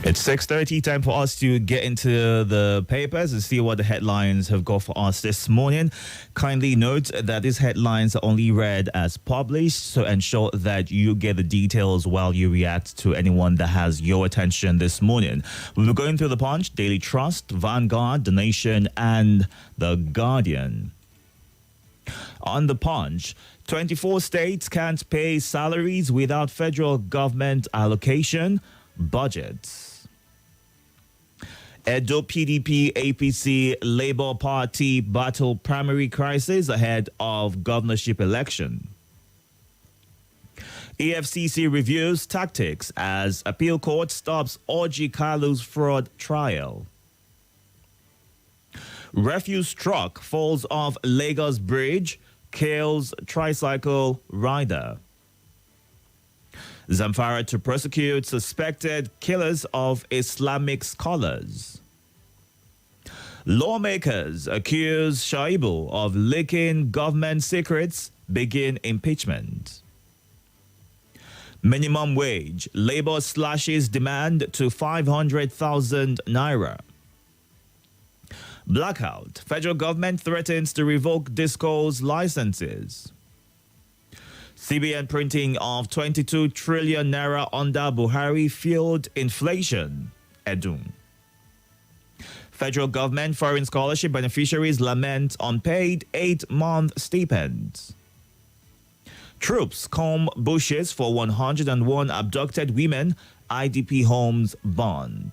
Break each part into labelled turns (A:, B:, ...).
A: It's 6:30, time for us to get into the papers and see what the headlines have got for us this morning. Kindly note that these headlines are only read as published, so ensure that you get the details while you react to anyone that has your attention this morning. We'll be going through the Punch, Daily Trust, Vanguard, The Nation, and The Guardian. On the Punch, 24 states can't pay salaries without federal government allocation. Budgets. Edo PDP, APC, Labour Party battle primary crisis ahead of governorship election. EFCC reviews tactics as appeal court stops Orji Kalu's fraud trial. Refuse truck falls off Lagos Bridge, kills tricycle rider. Zamfara to prosecute suspected killers of Islamic scholars. Lawmakers accuse Shaibu of leaking government secrets, begin impeachment. Minimum wage, Labour slashes demand to 500,000 naira. Blackout, federal government threatens to revoke discos licenses. CBN printing of 22 trillion naira under Buhari fueled inflation. Edun. Federal government foreign scholarship beneficiaries lament unpaid 8-month stipends. Troops comb bushes for 101 abducted women. IDP homes bond.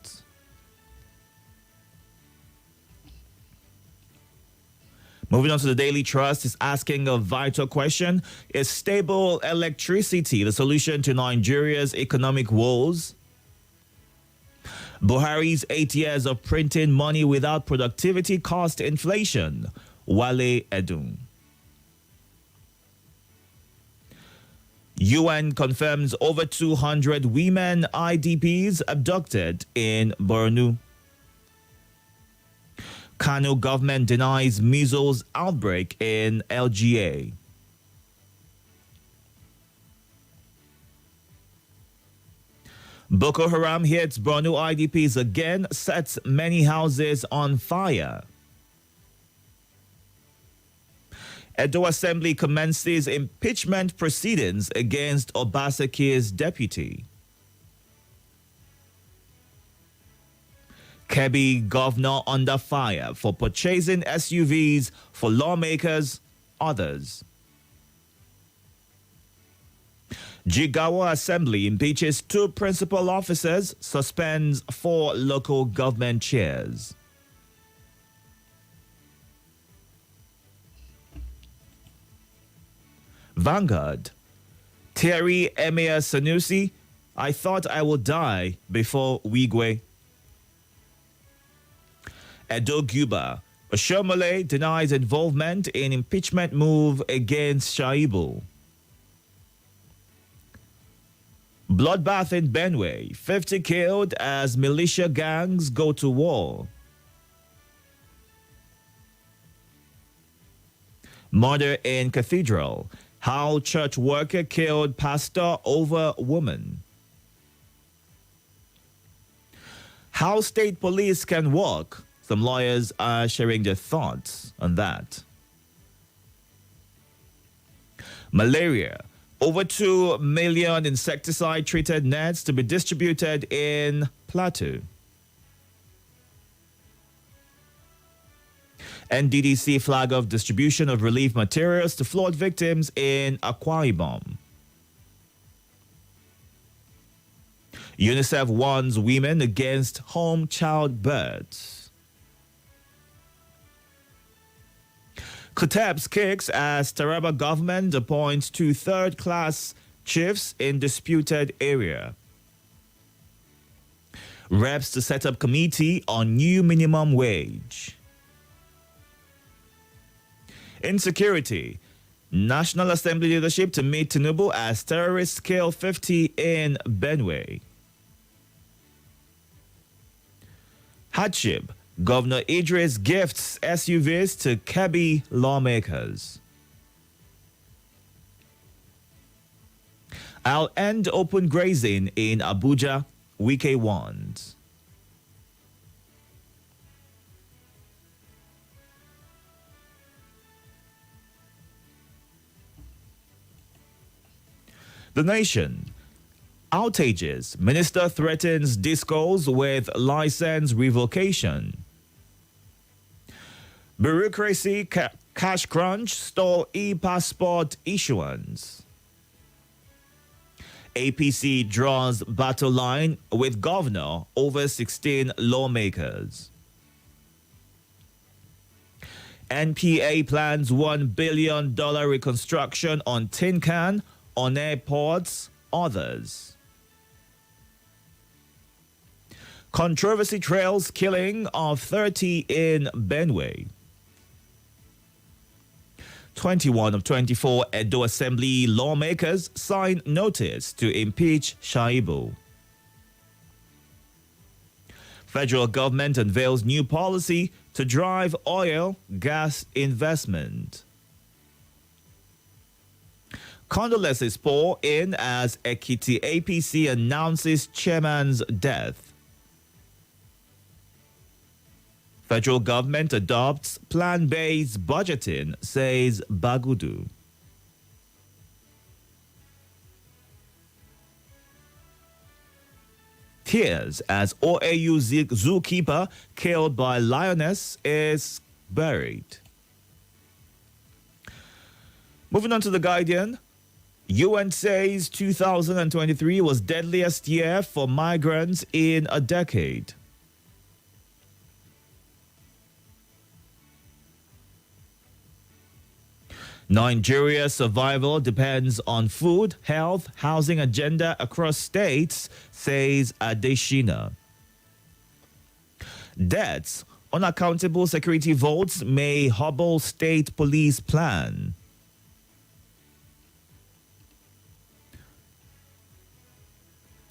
A: Moving on to the Daily Trust is asking a vital question. Is stable electricity the solution to Nigeria's economic woes? Buhari's 8 years of printing money without productivity caused inflation. Wale Edun. UN confirms over 200 women IDPs abducted in Borno. Kano government denies measles outbreak in LGA. Boko Haram hits Borno IDPs again, sets many houses on fire. Edo Assembly commences impeachment proceedings against Obaseki's deputy. Kebbi governor under fire for purchasing SUVs for lawmakers, others. Jigawa Assembly impeaches 2 principal officers, suspends 4 local government chairs. Vanguard. Thierry Emir Sanusi, I thought I would die before Wigwe. Edo Guba. Oshomole denies involvement in impeachment move against Shaibu. Bloodbath in Benue. 50 killed as militia gangs go to war. Murder in Cathedral. How church worker killed pastor over woman. How state police can work. Some lawyers are sharing their thoughts on that. Malaria. Over 2 million insecticide-treated nets to be distributed in Plateau. NDDC flag off distribution of relief materials to flood victims in Akwa Ibom. UNICEF warns women against home childbirth. Kutebs kicks as Taraba government appoints 2 third-class chiefs in disputed area. Reps to set up committee on new minimum wage. Insecurity. National Assembly leadership to meet Tinubu as terrorists kill 50 in Benue. Hardship. Governor Idris gifts SUVs to Kebbi lawmakers. I'll end open grazing in Abuja, Wike warns. The Nation. Outages. Minister threatens discos with license revocation. Bureaucracy cash crunch stall e-passport issuance. APC draws battle line with governor over 16 lawmakers. NPA plans $1 billion reconstruction on tin can, on airports, others. Controversy trails killing of 30 in Benue. 21 of 24 Edo Assembly lawmakers sign notice to impeach Shaibu. Federal government unveils new policy to drive oil, gas investment. Condolences pour in as Ekiti APC announces chairman's death. Federal government adopts plan-based budgeting, says Bagudu. Tears as OAU zookeeper killed by lioness is buried. Moving on to The Guardian. UN says 2023 was deadliest year for migrants in a decade. Nigeria's survival depends on food, health, housing agenda across states, says Adeshina. Deaths, unaccountable security votes may hobble state police plan.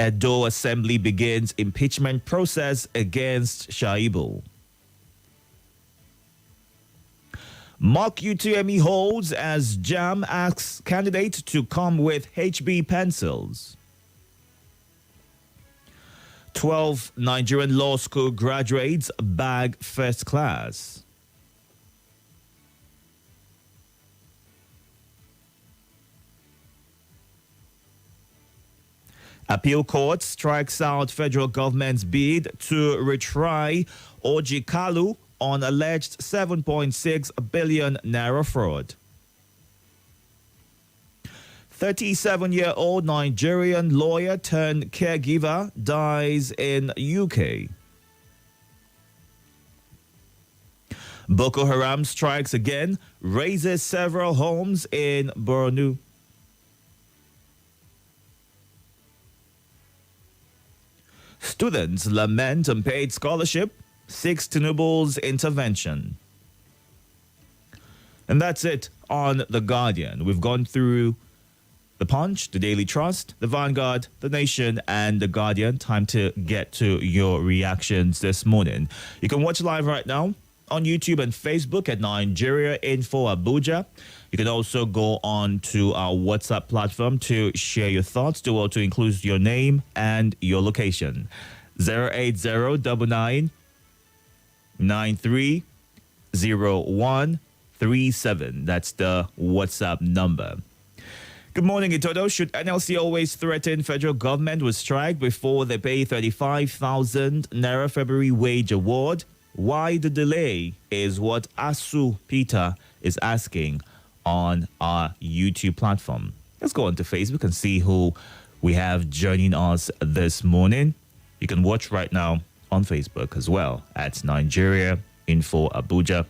A: Edo Assembly begins impeachment process against Shaibu. Mock UTME holds as JAM asks candidate to come with HB pencils. 12 Nigerian law school graduates bag first class. Appeal court strikes out federal government's bid to retry Ojikalu on alleged 7.6 billion naira fraud. 37-year-old Nigerian lawyer turned caregiver dies in UK. Boko Haram strikes again, razes several homes in Borno. Students lament unpaid scholarship, seeks Tinubu's intervention. And that's it on The Guardian. We've gone through The Punch, The Daily Trust, The Vanguard, The Nation, and The Guardian. Time to get to your reactions this morning. You can watch live right now on YouTube and Facebook at Nigeria Info Abuja. You can also go on to our WhatsApp platform to share your thoughts, to include your name and your location. 08099930137. That's the WhatsApp number. Good morning, Itodo. Should NLC always threaten federal government with strike before they pay 35,000 naira February wage award? Why the delay is what Asu Peter is asking on our YouTube platform. Let's go on to Facebook and see who we have joining us this morning. You can watch right now on Facebook as well at Nigeria Info Abuja.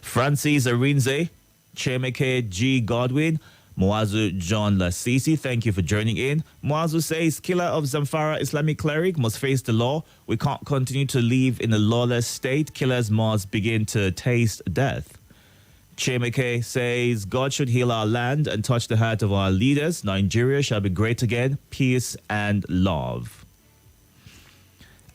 A: Francis Arinze, Chemeke G. Godwin, Muazu John Lasisi, thank you for joining in. Muazu says, killer of Zamfara Islamic cleric must face the law. We can't continue to live in a lawless state. Killers must begin to taste death. Chemeke says, God should heal our land and touch the heart of our leaders. Nigeria shall be great again. Peace and love.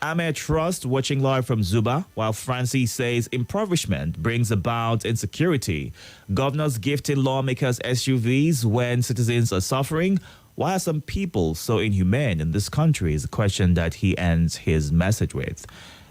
A: Ahmed Trust watching live from Zuba, while Francis says impoverishment brings about insecurity. Governors gifting lawmakers SUVs when citizens are suffering. Why are some people so inhumane in this country is a question that he ends his message with.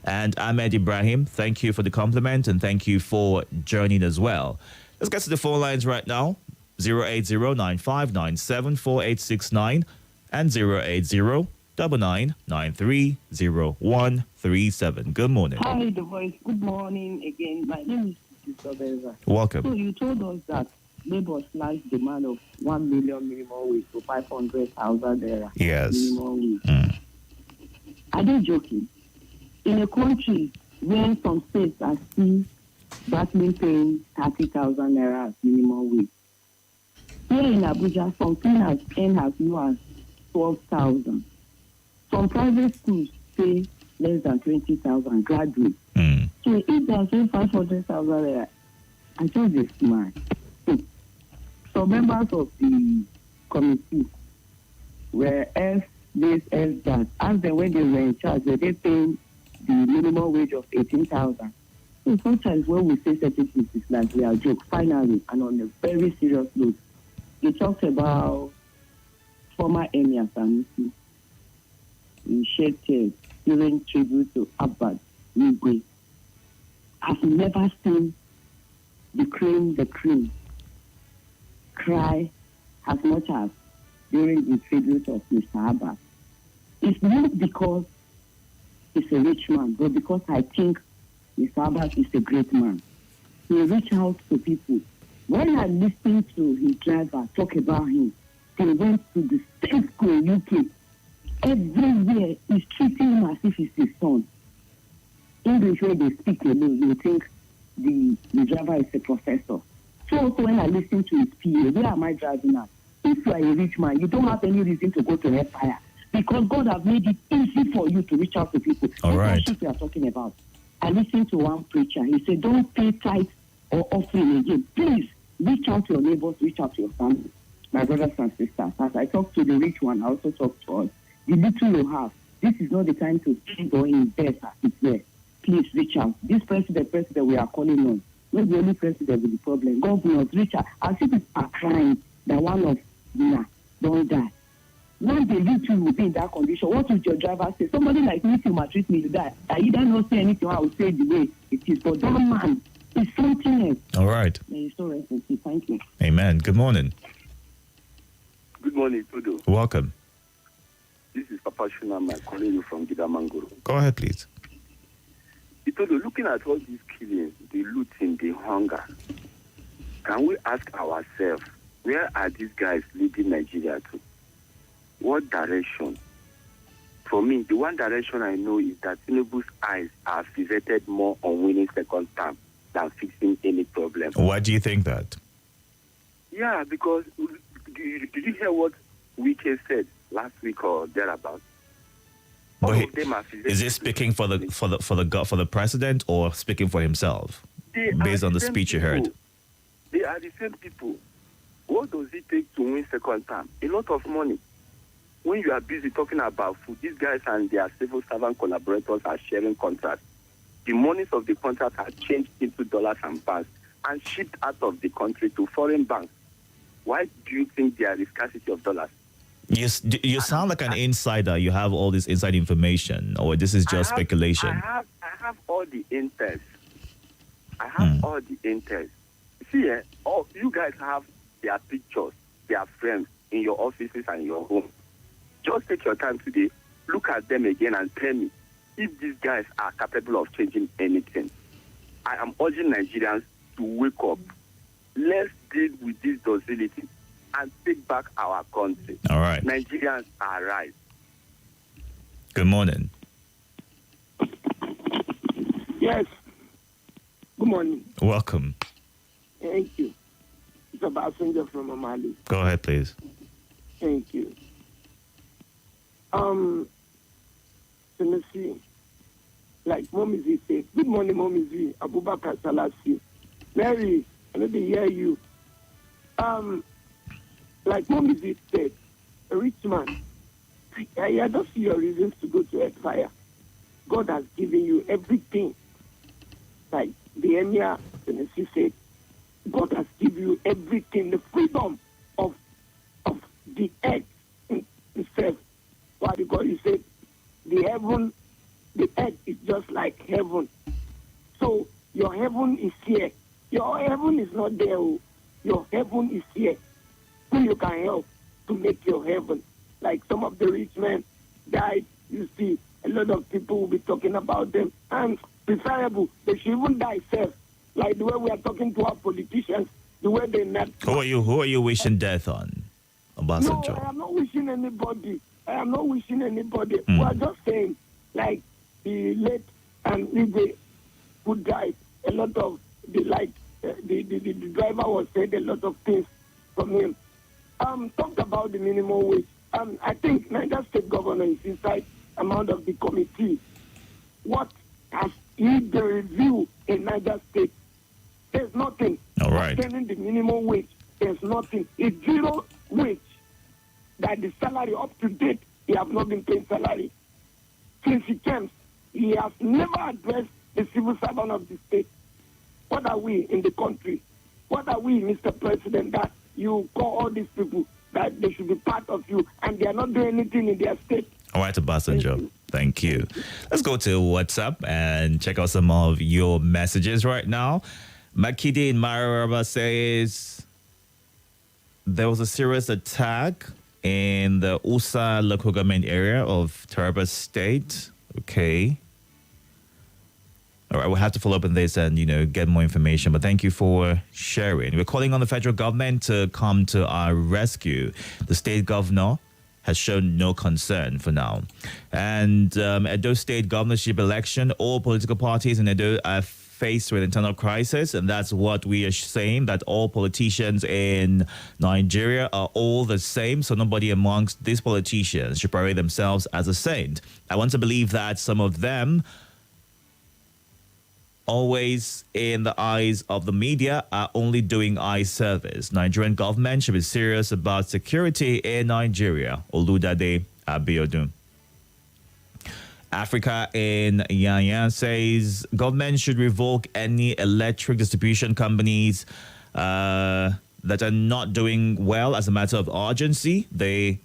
A: And Ahmed Ibrahim, thank you for the compliment and thank you for joining as well. Let's get to the phone lines right now. 08095974869 and 08099930137. Good morning.
B: Hi, The Voice. Good morning again. My name is Itodo.
A: Welcome.
B: So you told us that Labour slashed demand of 1 million minimum wage to 500,000 naira.
A: Yes.
B: Minimum wage. Are they joking? In a country where some states are still battling paying 30,000 naira as minimum wage. Here in Abuja, some cleaners earn as low as 12,000. Some private schools pay less than 20,000 graduates. So if they are saying 500,000 naira, I just be smart. Some members of the committee were asked that. Asked them when they were in charge, were they paying the minimum wage of 18,000? So sometimes when we say certain things, it's like we are joke. Finally, and on a very serious note, they talked about former Emir Sanusi. He shed tears during tribute to Abbas Igwe. I've never seen the cream cry as much as during the tribute of Mr. Abbas. It's not because he's a rich man, but because I think Mr. Abbas is a great man. He reached out to people. When I listened to his driver talk about him, he went to the same school in UK. Everywhere he's treating him as if he's his son. English, where they speak alone, you think the driver is a professor. So also when I listen to his PA, where am I driving at? If you are a rich man, you don't have any reason to go to hellfire. Because God has made it easy for you to reach out to people.
A: All right.
B: That's what we are talking about. I listened to one preacher. He said, don't pay tithes or offering again. Please, reach out to your neighbors, reach out to your family. My brothers and sisters, as I talk to the rich one, I also talk to us. The little you have, this is not the time to spend or invest as it's there. Please reach out. This president we are calling on, not the only president with the problem. Governors, reach out. As if people are crying that one of don't die. One day you two will be in that condition. What would your driver say? Somebody like me, if you maltreat me, you die. I either not say anything or I will say the way it is. But that man is something else.
A: All right.
B: May you so rest in peace. Thank you.
A: Amen. Good morning.
C: Good morning, Itodo.
A: Welcome.
C: This is Papa Shunam. I'm calling you from Gidamangoro.
A: Go ahead, please.
C: Itodo, looking at all these killings, the looting, the hunger, can we ask ourselves, where are these guys leading Nigeria to? What direction? For me, the one direction I know is that Tinubu's eyes are fixated more on winning second term than fixing any problem.
A: Why do you think that?
C: Yeah, because did you hear what Wike said last week or thereabout?
A: Is he speaking for the president or speaking for himself? Based on the speech you heard.
C: They are the same people. What does it take to win second term? A lot of money. When you are busy talking about food, these guys and their civil servant collaborators are sharing contracts. The monies of the contract are changed into dollars and pounds and shipped out of the country to foreign banks. Why do you think there is scarcity of dollars?
A: Yes, you sound like an insider. You have all this inside information, or this is just speculation.
C: I have all the intel. I have all the intel. See, all you guys have their pictures, their frames in your offices and your home. Just take your time today, look at them again and tell me if these guys are capable of changing anything. I am urging Nigerians to wake up. Let's deal with this docility and take back our country.
A: All right.
C: Nigerians are right.
A: Good morning.
D: Yes. Good morning.
A: Welcome.
D: Thank you. It's a passenger from Amali.
A: Go ahead, please.
D: Thank you. Tennessee, like Mommy Z said, good morning, Mommy Z, Abubakar Salasi. Mary, I need to hear you. Like Mommy Z said, a rich man, I don't see your reasons to go to fire. God has given you everything. Like the Emir Tennessee said, God has given you everything, the freedom of the earth itself. Why? Because he said the earth is just like heaven. So your heaven is here. Your heaven is not there. your heaven is here. Who you can help to make your heaven. Like some of the rich men died, you see, a lot of people will be talking about them. And preferable, they should even die first. Like the way we are talking to our politicians, the way they not.
A: Who are you wishing death on? Obasanjo?
D: No, I am not wishing anybody. We are just saying, like the late and Ibe who died, a lot of the driver was said a lot of things from him. Talked about the minimum wage. I think Niger State Governor is inside amount of the committee. What has he the review in Niger State? There's nothing.
A: All right.
D: Concerning the minimum wage, there's nothing. It's zero wage. That the salary up to date, he has not been paying salary. Since he came, he has never addressed the civil servant of the state. What are we in the country? What are we, Mr. President, that you call all these people that they should be part of you and they are not doing anything in their state?
A: All right, Obasanjo. Thank you. Let's go to WhatsApp and check out some of your messages right now. Makide in Mararaba says there was a serious attack in the Usa local government area of Taraba State. Okay. All right, we'll have to follow up on this and, get more information. But thank you for sharing. We're calling on the federal government to come to our rescue. The state governor has shown no concern for now. And Edo State governorship election, all political parties in Edo are faced with internal crisis, and that's what we are saying, that all politicians in Nigeria are all the same, so nobody amongst these politicians should parade themselves as a saint. I want to believe that some of them, always in the eyes of the media, are only doing eye service. Nigerian government should be serious about security in Nigeria. Oludade Abiodun. Africa in Yanya says government should revoke any electric distribution companies that are not doing well as a matter of urgency. They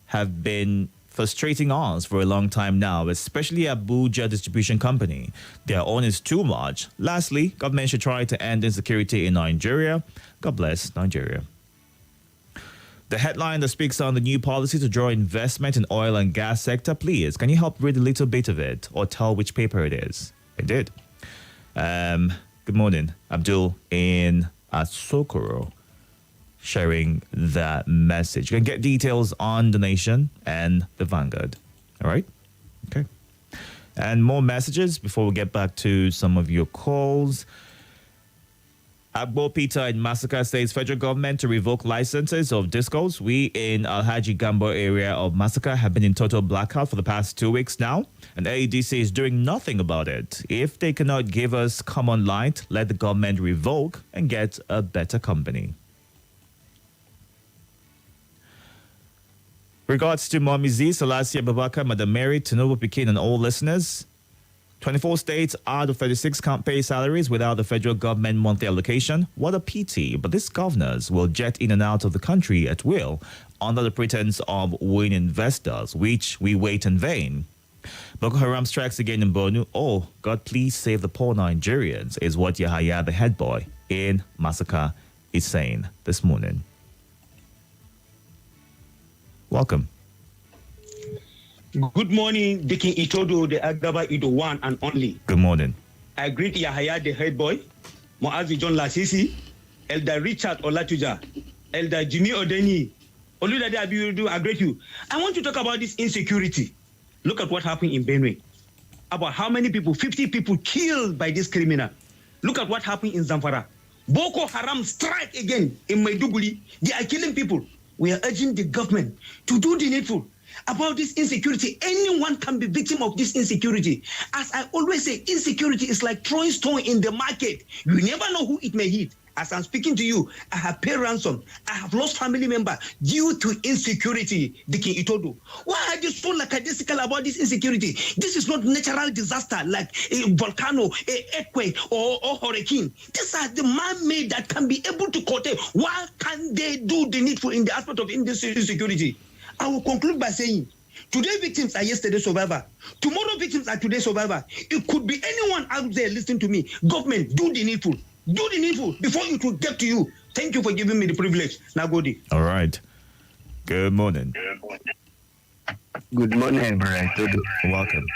A: have been frustrating us for a long time now, especially Abuja Distribution Company. Their own is too much. Lastly, government should try to end insecurity in Nigeria. God bless Nigeria. The headline that speaks on the new policy to draw investment in oil and gas sector. Please, can you help read a little bit of it or tell which paper it is? I did. Good morning. Abdul in Asokoro sharing that message. You can get details on The Nation and The Vanguard. All right? Okay. And more messages before we get back to some of your calls. Agbo Peter in Massacre says federal government to revoke licenses of discos. We in Alhaji Gambo area of Massacre have been in total blackout for the past 2 weeks now, and AEDC is doing nothing about it. If they cannot give us common light, let the government revoke and get a better company. Regards to Mommy Z, Salasia Babaka, Madam Mary, Tinubu Pekin, and all listeners. 24 states out of 36 can't pay salaries without the federal government monthly allocation. What a pity, but these governors will jet in and out of the country at will under the pretense of wooing investors, which we wait in vain. Boko Haram strikes again in Borno. Oh, God, please save the poor Nigerians, is what Yahaya, the head boy in Massacre, is saying this morning. Welcome.
E: Good morning, Dikin Itodo, the Agaba Ido one and only.
A: Good morning.
E: I greet Yahaya, the head boy, Moazi John Lasisi, Elder Richard Olatuja, Elder Jimmy Odeni, Oludade Abiudu, I greet you. I want to talk about this insecurity. Look at what happened in Benue. About how many people, 50 people killed by this criminal. Look at what happened in Zamfara. Boko Haram strike again in Maiduguri. They are killing people. We are urging the government to do the needful about this insecurity. Anyone can be victim of this insecurity. As I always say, insecurity is like throwing stone in the market. You never know who it may hit. As I'm speaking to you, I have paid ransom. I have lost family member due to insecurity. Dikin Itodo. Why are you so lackadaisical about this insecurity? This is not natural disaster like a volcano, a earthquake, or hurricane. These are the man-made that can be able to curtail. Why can't they do the needful in the aspect of insecurity? I will conclude by saying, today victims are yesterday's survivor. Tomorrow victims are today's survivor. It could be anyone out there listening to me. Government, do the needful. Do the needful before it will get to you. Thank you for giving me the privilege. Now go there.
A: All right. Good morning.
F: Good morning, Brother Itodo.
A: Welcome.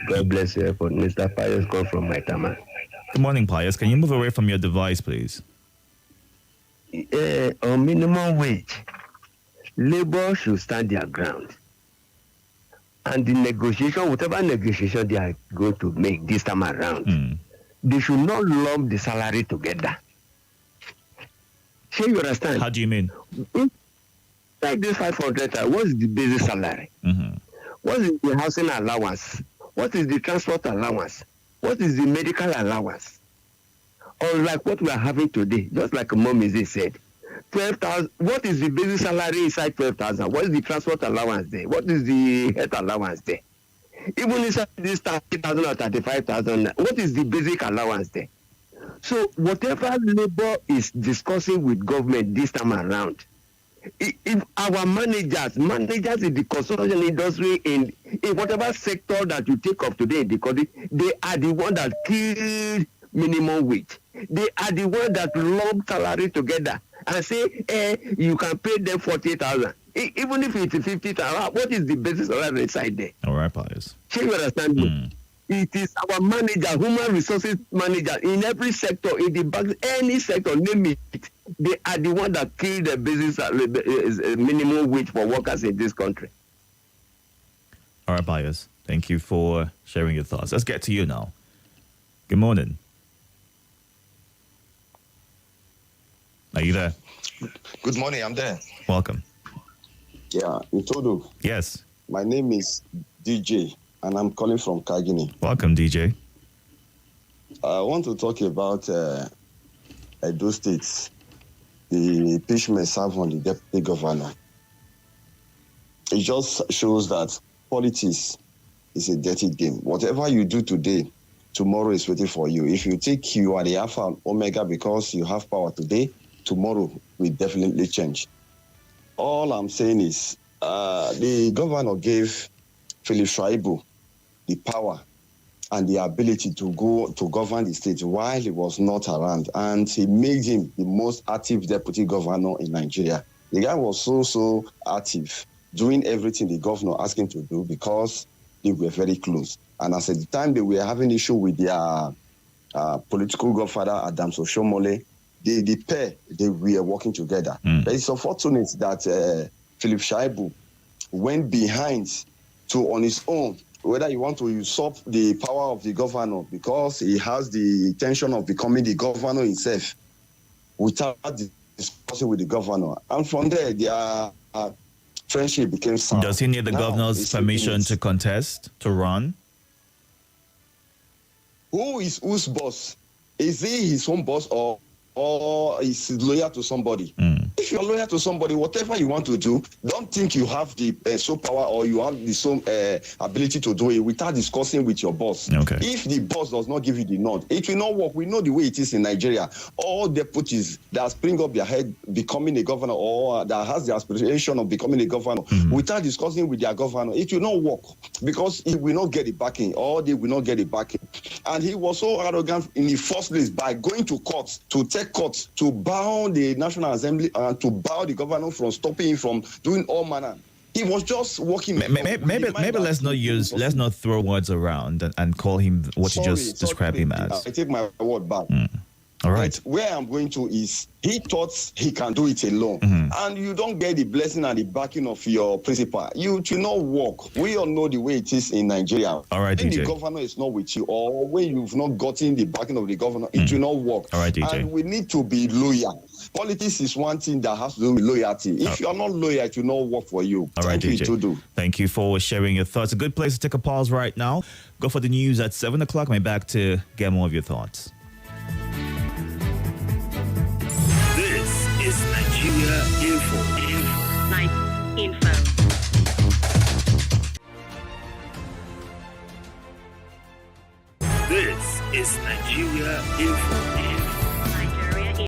F: God bless you, for Mr. Pius call from Maitama.
A: Good morning, Pius. Can you move away from your device, please?
F: On minimum wage, labor should stand their ground. And the negotiation, whatever negotiation they are going to make this time around, they should not lump the salary together. Sure, you understand?
A: How do you mean?
F: Like this 500, what is the basic salary? What is the housing allowance? What is the transport allowance? What is the medical allowance? Or like what we are having today, just like Mommy said, 12,000. What is the basic salary inside 12,000? What is the transport allowance there? What is the health allowance there? Even inside this 30,000 or 35,000, what is the basic allowance there? So whatever labor is discussing with government this time around, if our managers in the construction industry, in whatever sector that you take up today in the country, they are the one that killed minimum wage. They are the one that lump salary together and say, you can pay them 40,000. Even if it's 50,000, what is the basis salary inside there?
A: All right, Pius.
F: Can you understand me? It is our manager, human resources manager, in every sector, in the bank, any sector, name it. They are the one that kill the basis minimum wage for workers in this country.
A: All right, Pius. Thank you for sharing your thoughts. Let's get to you now. Good morning. Are you there?
G: Good morning, I'm there.
A: Welcome.
G: Yeah, Itodo.
A: Yes.
G: My name is DJ, and I'm calling from Kagini.
A: Welcome, DJ.
G: I want to talk about Edo State, the impeachment served on the deputy governor. It just shows that politics is a dirty game. Whatever you do today, tomorrow is waiting for you. If you think you are the alpha and omega because you have power today, tomorrow will definitely change. All I'm saying is the governor gave Philip Shaibu the power and the ability to go to govern the state while he was not around, and he made him the most active deputy governor in Nigeria. The guy was so active, doing everything the governor asked him to do because they were very close. And as at the time they were having issue with their political godfather, Adams Oshomole, the pair, they were working together. But it's unfortunate that Philip Shaibu went behind to, on his own, whether you want to usurp the power of the governor because he has the intention of becoming the governor himself without discussing with the governor. And from there, their friendship became sour.
A: Does he need the governor's permission to contest, to run?
G: Who is whose boss? Is he his own boss or is he loyal to somebody? If you're loyal to somebody, whatever you want to do, don't think you have the sole power or you have the sole ability to do it without discussing with your boss.
A: Okay.
G: If the boss does not give you the nod, it will not work. We know the way it is in Nigeria. All deputies that spring up their head becoming a governor or that has the aspiration of becoming a governor without discussing with their governor, it will not work because he will not get the backing or they will not get the backing. And he was so arrogant in the first place by going to court, to take court, to bow the National Assembly and to bow the governor from stopping him from doing all manner. He was just working.
A: Maybe let's not throw words around and call him what you just described him as.
G: I take my word back.
A: All right.
G: But where I'm going to is he thought he can do it alone. And you don't get the blessing and the backing of your principal. You should not work. We all know the way it is in Nigeria.
A: All right,
G: when
A: DJ.
G: the governor is not with you or when you've not gotten the backing of the governor, it will not work.
A: All right, DJ.
G: And we need to be loyal. Politics is one thing that has to do with loyalty. If you are not loyal, it will not work for you.
A: All right,
G: Thank you,
A: DJ.
G: Itodo.
A: Thank you for sharing your thoughts. A good place to take a pause right now. Go for the news at 7 o'clock. I'm back to get more of your thoughts.
H: This is Nigeria Info.
I: Info.
H: This is Nigeria Info.